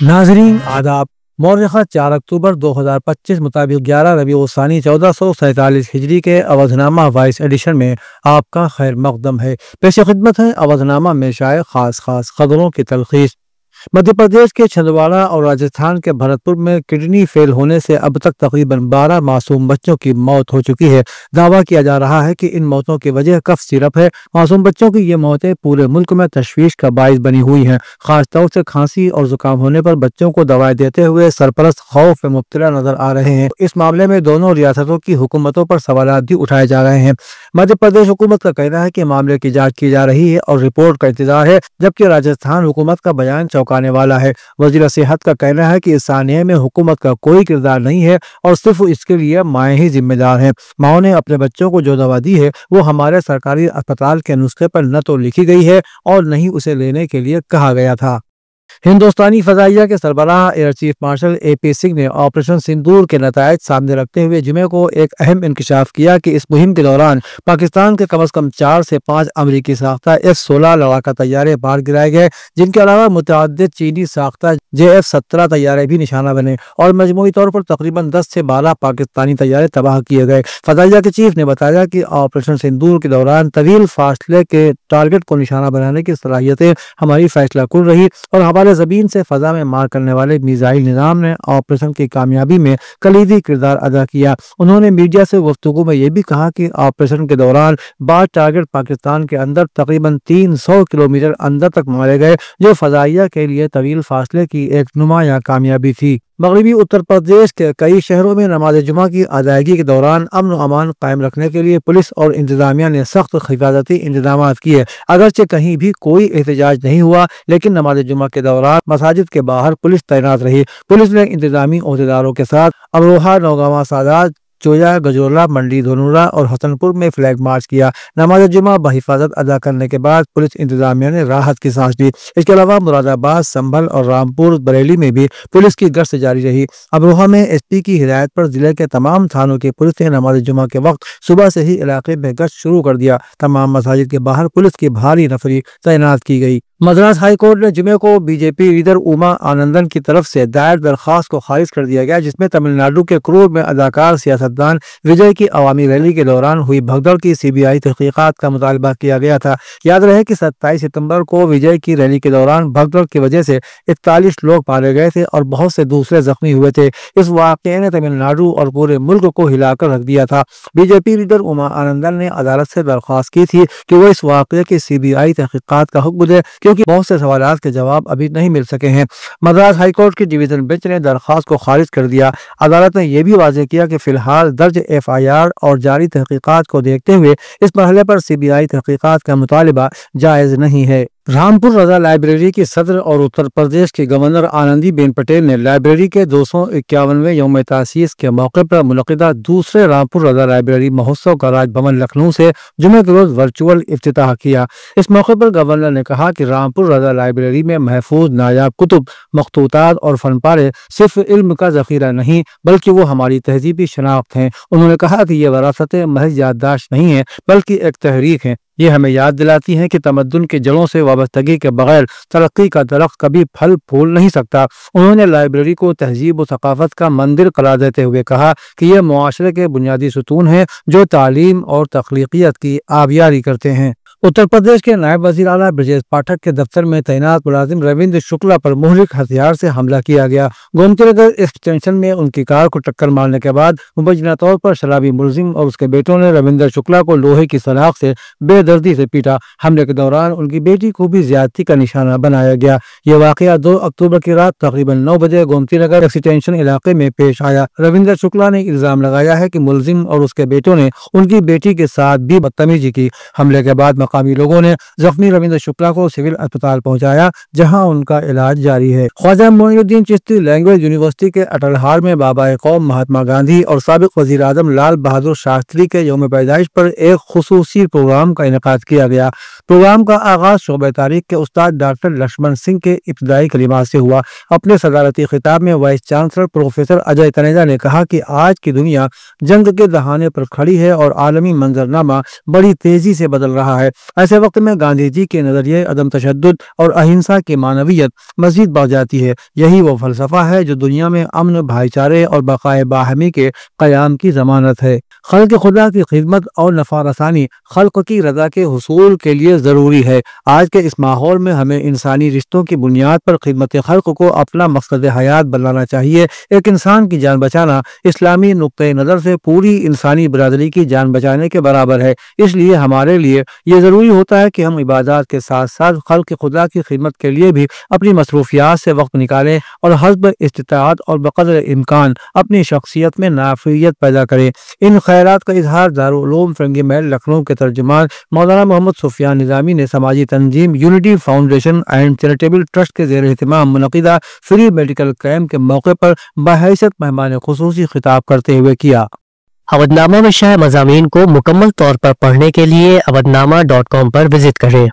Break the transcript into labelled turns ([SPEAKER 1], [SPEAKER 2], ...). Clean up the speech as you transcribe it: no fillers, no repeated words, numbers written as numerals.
[SPEAKER 1] ناظرین آداب، مورخہ 4 اکتوبر 2025 مطابق 11 ربیع الثانی 1447 ہجری کے اودھ نامہ وائس ایڈیشن میں آپ کا خیر مقدم ہے۔ پیش خدمت ہے اودھ نامہ میں شائع خاص خبروں کی تلخیص۔ مدھیہ پردیش کے چھندواڑہ اور راجستھان کے بھرت پور میں کڈنی فیل ہونے سے اب تک تقریباً 12 معصوم بچوں کی موت ہو چکی ہے۔ دعویٰ کیا جا رہا ہے کہ ان موتوں کی وجہ کف سیرپ ہے۔ معصوم بچوں کی یہ موتیں پورے ملک میں تشویش کا باعث بنی ہوئی ہیں۔ خاص طور سے کھانسی اور زکام ہونے پر بچوں کو دوائیں دیتے ہوئے سرپرست خوف میں مبتلا نظر آ رہے ہیں۔ اس معاملے میں دونوں ریاستوں کی حکومتوں پر سوالات بھی اٹھائے جا رہے ہیں۔ مدھیہ پردیش حکومت کا کہنا ہے کہ معاملے کی جانچ کی جا رہی ہے اور رپورٹ کا انتظار ہے، جبکہ راجستھان حکومت کا بیان چونکانے والا ہے۔ وزیر صحت کا کہنا ہے کہ اس سانحے میں حکومت کا کوئی کردار نہیں ہے اور صرف اس کے لیے مائیں ہی ذمہ دار ہیں۔ ماؤں نے اپنے بچوں کو جو دوا دی ہے وہ ہمارے سرکاری اسپتال کے نسخے پر نہ تو لکھی گئی ہے اور نہ ہی اسے لینے کے لیے کہا گیا تھا۔ ہندوستانی فضائیہ کے سربراہ ایئر چیف مارشل اے پی سنگھ نے آپریشن سندور کے نتائج سامنے رکھتے ہوئے جمعے کو ایک اہم انکشاف کیا کہ اس مہم کے دوران پاکستان کے کم از کم 4 سے 5 امریکی ساختہ F-16 لڑاکا طیارے بار گرائے گئے، جن کے علاوہ متعدد چینی ساختہ JF-17 طیارے بھی نشانہ بنے اور مجموعی طور پر تقریباً 10 سے 12 پاکستانی طیارے تباہ کیے گئے۔ فضائیہ کے چیف نے بتایا کہ آپریشن سندور کے دوران طویل فاصلے کے ٹارگٹ کو نشانہ بنانے کی صلاحیتیں ہماری فیصلہ کن رہی اور ہمارے زمین سے فضا میں مار کرنے والے میزائل نظام نے آپریشن کی کامیابی میں کلیدی کردار ادا کیا۔ انہوں نے میڈیا سے گفتگو میں یہ بھی کہا کہ آپریشن کے دوران بعض ٹارگٹ پاکستان کے اندر تقریباً 300 کلومیٹر اندر تک مارے گئے، جو فضائیہ کے لیے طویل فاصلے کی ایک نمایاں کامیابی تھی۔ مغربی اتر پردیش کے کئی شہروں میں نماز جمعہ کی ادائیگی کے دوران امن و امان قائم رکھنے کے لیے پولیس اور انتظامیہ نے سخت حفاظتی انتظامات کیے۔ اگرچہ کہیں بھی کوئی احتجاج نہیں ہوا، لیکن نماز جمعہ کے دوران مساجد کے باہر پولیس تعینات رہی۔ پولیس نے انتظامی عہدیداروں کے ساتھ امروہہ، نوگواں سادات، چویا، گجرولہ، منڈی دھنورا اور حسن پور میں فلیگ مارچ کیا۔ نماز جمعہ بحفاظت ادا کرنے کے بعد پولیس انتظامیہ نے راحت کی سانس لی۔ اس کے علاوہ مراد آباد، سنبھل اور رامپور بریلی میں بھی پولیس کی گشت جاری رہی۔ امروہہ میں ایس پی کی ہدایت پر ضلع کے تمام تھانوں کی پولیس نے نماز جمعہ کے وقت صبح سے ہی علاقے میں گشت شروع کر دیا۔ تمام مساجد کے باہر پولیس کی بھاری نفری تعینات کی گئی۔ مدراس ہائی کورٹ نے جمعے کو بی جے پی لیڈر اوما آنندن کی طرف سے دائر درخواست کو خارج کر دیا گیا، جس میں تمل ناڈو کے کرور میں اداکار سیاستدان وجے کی عوامی ریلی کے دوران ہوئی بھگدڑ کی CBI تحقیقات کا مطالبہ کیا گیا تھا۔ یاد رہے کہ 27 ستمبر کو وجے کی ریلی کے دوران بھگدڑ کی وجہ سے 41 لوگ مارے گئے تھے اور بہت سے دوسرے زخمی ہوئے تھے۔ اس واقعے نے تمل ناڈو اور پورے ملک کو ہلا کر رکھ دیا تھا۔ بی جے پی لیڈر اوما آنندن نے عدالت سے درخواست کی تھی کہ وہ اس واقعے کی CBI تحقیقات کا حکم دے، کیونکہ بہت سے سوالات کے جواب ابھی نہیں مل سکے ہیں۔ مدراس ہائی کورٹ کی ڈویژن بینچ نے درخواست کو خارج کر دیا۔ عدالت نے یہ بھی واضح کیا کہ فی الحال درج FIR اور جاری تحقیقات کو دیکھتے ہوئے اس مرحلے پر CBI تحقیقات کا مطالبہ جائز نہیں ہے۔ رامپور رضا لائبریری کی صدر اور اتر پردیش کی گورنر آنندی بین پٹیل نے لائبریری کے 251ویں یوم تاسیس کے موقع پر منعقدہ دوسرے رامپور رضا لائبریری مہوتسو کا راج بھون لکھنؤ سے جمعے کے روز ورچوئل افتتاح کیا۔ اس موقع پر گورنر نے کہا کہ رامپور رضا لائبریری میں محفوظ نایاب کتب، مخطوطات اور فن پارے صرف علم کا ذخیرہ نہیں بلکہ وہ ہماری تہذیبی شناخت ہیں۔ انہوں نے کہا کہ یہ وراثت محض یادداشت نہیں ہے بلکہ ایک تحریک ہے۔ یہ ہمیں یاد دلاتی ہیں کہ تمدن کی جڑوں سے وابستگی کے بغیر ترقی کا درخت کبھی پھل پھول نہیں سکتا۔ انہوں نے لائبریری کو تہذیب و ثقافت کا مندر قرار دیتے ہوئے کہا کہ یہ معاشرے کے بنیادی ستون ہیں جو تعلیم اور تخلیقیت کی آبیاری کرتے ہیں۔ اتر پردیش کے نائب وزیر اعلیٰ برجیش پاٹھک کے دفتر میں تعینات ملازم رویندر شکلا پر مہلک ہتھیار سے حملہ کیا گیا۔ گومتی نگر ایکسٹینشن میں ان کی کار کو ٹکر مارنے کے بعد مبینہ طور پر شرابی ملزم اور اس کے بیٹوں نے رویندر شکلا کو لوہے کی سلاخ سے بے دردی سے پیٹا۔ حملے کے دوران ان کی بیٹی کو بھی زیادتی کا نشانہ بنایا گیا۔ یہ واقعہ 2 اکتوبر کی رات تقریباً 9 بجے گومتی نگر ایکسٹینشن علاقے میں پیش آیا۔ رویندر شکلا نے الزام لگایا ہے کہ ملزم اور اس کے بیٹوں نے ان کی بیٹی کے ساتھ بھی بدتمیزی کی۔ حملے کے بعد مقامی لوگوں نے زخمی رویندر شکلا کو سول اسپتال پہنچایا، جہاں ان کا علاج جاری ہے۔ خواجہ معین الدین چشتی لینگویج یونیورسٹی کے اٹلہار میں بابا قوم مہاتما گاندھی اور سابق وزیر اعظم لال بہادر شاستری کے یوم پیدائش پر ایک خصوصی پروگرام کا انعقاد کیا گیا۔ پروگرام کا آغاز شعبہ تاریخ کے استاد ڈاکٹر لکشمن سنگھ کے ابتدائی کلمات سے ہوا۔ اپنے صدارتی خطاب میں وائس چانسلر پروفیسر اجے تنیجا نے کہا کہ آج کی دنیا جنگ کے دہانے پر کھڑی ہے اور عالمی منظرنامہ بڑی تیزی سے بدل رہا ہے۔ ایسے وقت میں گاندھی جی کے نظریے عدم تشدد اور اہنسا کی معنویت مزید بڑھ جاتی ہے۔ یہی وہ فلسفہ ہے جو دنیا میں امن، بھائی چارے اور بقائے باہمی کے قیام کی ضمانت ہے۔ خلق خدا کی خدمت اور نفع رسانی خلق کی رضا کے حصول کے لیے ضروری ہے۔ آج کے اس ماحول میں ہمیں انسانی رشتوں کی بنیاد پر خدمت خلق کو اپنا مقصد حیات بنانا چاہیے۔ ایک انسان کی جان بچانا اسلامی نقطۂ نظر سے پوری انسانی برادری کی جان بچانے کے برابر ہے۔ اس لیے ہمارے لیے یہ ضروری ہوتا ہے کہ ہم عبادات کے ساتھ ساتھ خلق خدا کی خدمت کے لیے بھی اپنی مصروفیات سے وقت نکالیں اور حسب استطاعت اور بقدر امکان اپنی شخصیت میں نافعیت پیدا کریں۔ ان خیرات کا اظہار دارالعلوم فرنگی محل لکھنؤ کے ترجمان مولانا محمد سفیان نظامی نے سماجی تنظیم unity foundation and charitable trust کے زیر اہتمام منعقدہ فری میڈیکل کیمپ کے موقع پر بحیثیت مہمان خصوصی خطاب کرتے ہوئے کیا۔
[SPEAKER 2] اودھنامہ میں شائع مضامین کو مکمل طور پر پڑھنے کے لیے اودھنامہ.com پر وزٹ کریں۔